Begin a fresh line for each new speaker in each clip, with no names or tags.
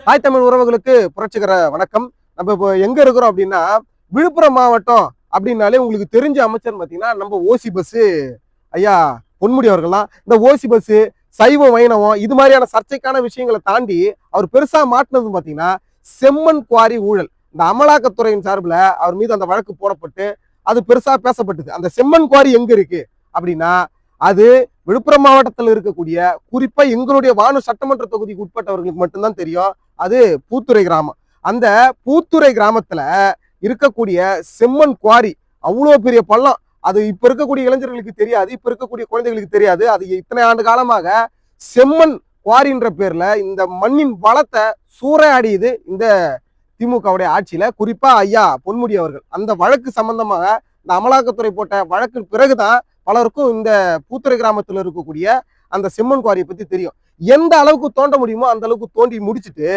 தாய் தமிழ் உறவுகளுக்கு புரட்சிகர வணக்கம். நம்ம இப்போ எங்க இருக்கிறோம் அப்படின்னா, விழுப்புரம் மாவட்டம் அப்படின்னாலே உங்களுக்கு தெரிஞ்ச அமைச்சர் பார்த்தீங்கன்னா நம்ம ஓசி பஸ் ஐயா பொன்முடி அவர்கள் தான். இந்த ஓசி பஸ் சைவம் வைணவம் இது மாதிரியான சர்ச்சைக்கான விஷயங்களை தாண்டி அவர் பெருசா மாட்டினது பார்த்தீங்கன்னா செம்மண் குவாரி ஊழல். இந்த அமலாக்கத்துறையின் சார்பில் அவர் மீது அந்த வழக்கு போடப்பட்டு அது பெருசா பேசப்பட்டது. அந்த செம்மண் குவாரி எங்க இருக்கு அப்படின்னா, அது விழுப்புரம் மாவட்டத்தில் இருக்கக்கூடிய குறிப்பா எங்களுடைய வானு சட்டமன்ற தொகுதிக்கு உட்பட்டவர்களுக்கு மட்டும்தான் தெரியும். அது பூத்துறை கிராமம். அந்த பூத்துறை கிராமத்துல இருக்கக்கூடிய செம்மண் குவாரி அவ்வளோ பெரிய பள்ளம். அது இப்ப இருக்கக்கூடிய இளைஞர்களுக்கு தெரியாது, இப்ப இருக்கக்கூடிய குழந்தைகளுக்கு தெரியாது. அது இத்தனை ஆண்டு காலமாக செம்மண் குவாரின்ற பேர்ல இந்த மண்ணின் வளத்தை சூறையாடியது இந்த திமுகவுடைய ஆட்சியில, குறிப்பா ஐயா பொன்முடி அவர்கள். அந்த வழக்கு சம்பந்தமாக இந்த அமலாக்கத்துறை போட்ட வழக்கு பிறகுதான் பலருக்கும் இந்த பூத்துறை கிராமத்தில் இருக்கக்கூடிய அந்த செம்மண் குவாரியை பத்தி தெரியும். எந்த அளவுக்கு தோண்ட முடியுமோ அந்த அளவுக்கு தோண்டி முடிச்சுட்டு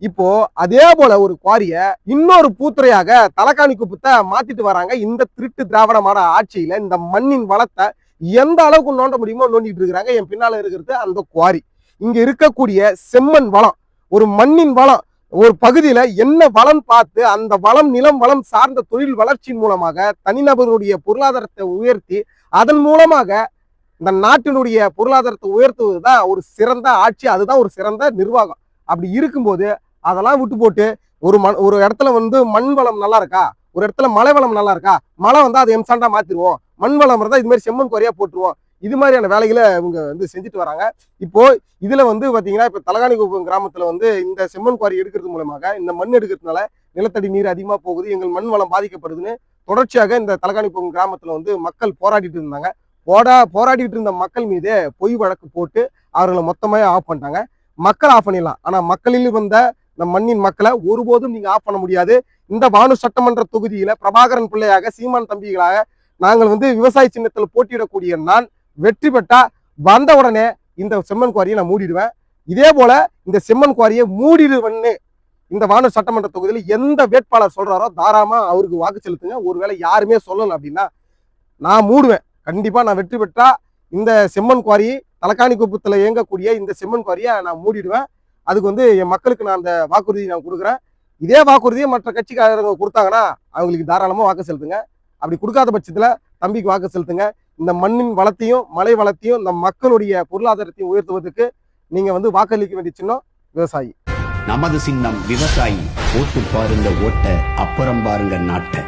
இப்போ அதே போல ஒரு குவாரிய இன்னொரு பூத்துறையாக தலக்காணி குப்பத்தை மாத்திட்டு வராங்க. இந்த திருட்டு திராவிட மாட ஆட்சியில இந்த மண்ணின் வளத்தை எந்த அளவுக்கு நோண்ட முடியுமோ நோண்டிட்டு இருக்கிறாங்க. என் பின்னால இருக்கிறது அந்த குவாரி. இங்க இருக்கக்கூடிய செம்மண் வளம், ஒரு மண்ணின் வளம், ஒரு பகுதியில என்ன வளம் பார்த்து அந்த வளம் நிலம் வளம் சார்ந்த தொழில் வளர்ச்சியின் மூலமாக தனிநபருடைய பொருளாதாரத்தை உயர்த்தி அதன் மூலமாக இந்த நாட்டினுடைய பொருளாதாரத்தை உயர்த்துவதுதான் ஒரு சிறந்த ஆட்சி, அதுதான் ஒரு சிறந்த நிர்வாகம். அப்படி இருக்கும்போது அதெல்லாம் விட்டு போட்டு ஒரு இடத்துல மண் வளம் நல்லா இருக்கா, ஒரு இடத்துல மலை வளம் நல்லா இருக்கா, மழை வந்தா அதை எம்சாண்டா மாத்திருவோம், மண் வளம் இருந்தா இது மாதிரி செம்மண் குவாரியா போட்டுருவோம், இது மாதிரியான வேலைகளை இவங்க செஞ்சுட்டு வராங்க. இப்போ இதுல பாத்தீங்கன்னா இப்ப தலகாணிக்குப்பம் கிராமத்துல இந்த செம்மண் குவாரி எடுக்கிறது மூலமாக இந்த மண் எடுக்கிறதுனால நிலத்தடி நீர் அதிகமா போகுது, எங்கள் மண் வளம் பாதிக்கப்படுதுன்னு தொடர்ச்சியாக இந்த தலகாணிக்குப்பம் கிராமத்துல மக்கள் போராடிட்டு இருந்தாங்க. போராடிட்டு இருந்த மக்கள் மீது பொய் வழக்கு போட்டு அவர்களை மொத்தமாக ஆஃப் பண்ணிட்டாங்க. மக்கள் ஆஃப் பண்ணிடலாம், ஆனா மக்களில் வந்த இந்த மண்ணின் மக்களை ஒருபோதும் நீங்க ஆஃப் பண்ண முடியாது. இந்த வானு சட்டமன்ற தொகுதியில பிரபாகரன் பிள்ளையாக சீமான் தம்பிகளாக நாங்கள் விவசாய சின்னத்தில் போட்டியிடக்கூடிய நான் வெற்றி பெற்றா வந்த உடனே இந்த செம்மண் குவாரியை நான் மூடிடுவேன். இதே போல இந்த செம்மண் குவாரியை மூடிடுவேன்னு இந்த வானு சட்டமன்ற தொகுதியில் எந்த வேட்பாளர் சொல்றாரோ தாராளமா அவருக்கு வாக்கு செலுத்துங்க. ஒருவேளை யாருமே சொல்லல அப்படின்னா நான் மூடுவேன். கண்டிப்பா நான் வெற்றி பெற்றா இந்த செம்மண் குவாரி தலக்காணி குப்பத்துல இயங்கக்கூடிய இந்த செம்மண் குவாரியை நான் மூடிடுவேன். அதுக்கு என் மக்களுக்கு நான் அந்த வாக்குறுதி நான் கொடுக்குறேன். இதே வாக்குறுதியை மற்ற கட்சிக்காரங்க கொடுத்தாங்கன்னா அவங்களுக்கு தாராளமா வாக்கு செலுத்துங்க. அப்படி கொடுக்காத பட்சத்துல தம்பிக்கு வாக்கு செலுத்துங்க. இந்த மண்ணின் வளத்தையும் மலை வளத்தையும் இந்த மக்களுடைய பொருளாதாரத்தையும் உயர்த்துவதற்கு நீங்க வாக்களிக்க வேண்டிய சின்னம் விவசாயி.
நமது சின்னம் விவசாயி. ஓட்டு பாருங்க ஓட்ட, அப்புறம் பாருங்க நாட்டை.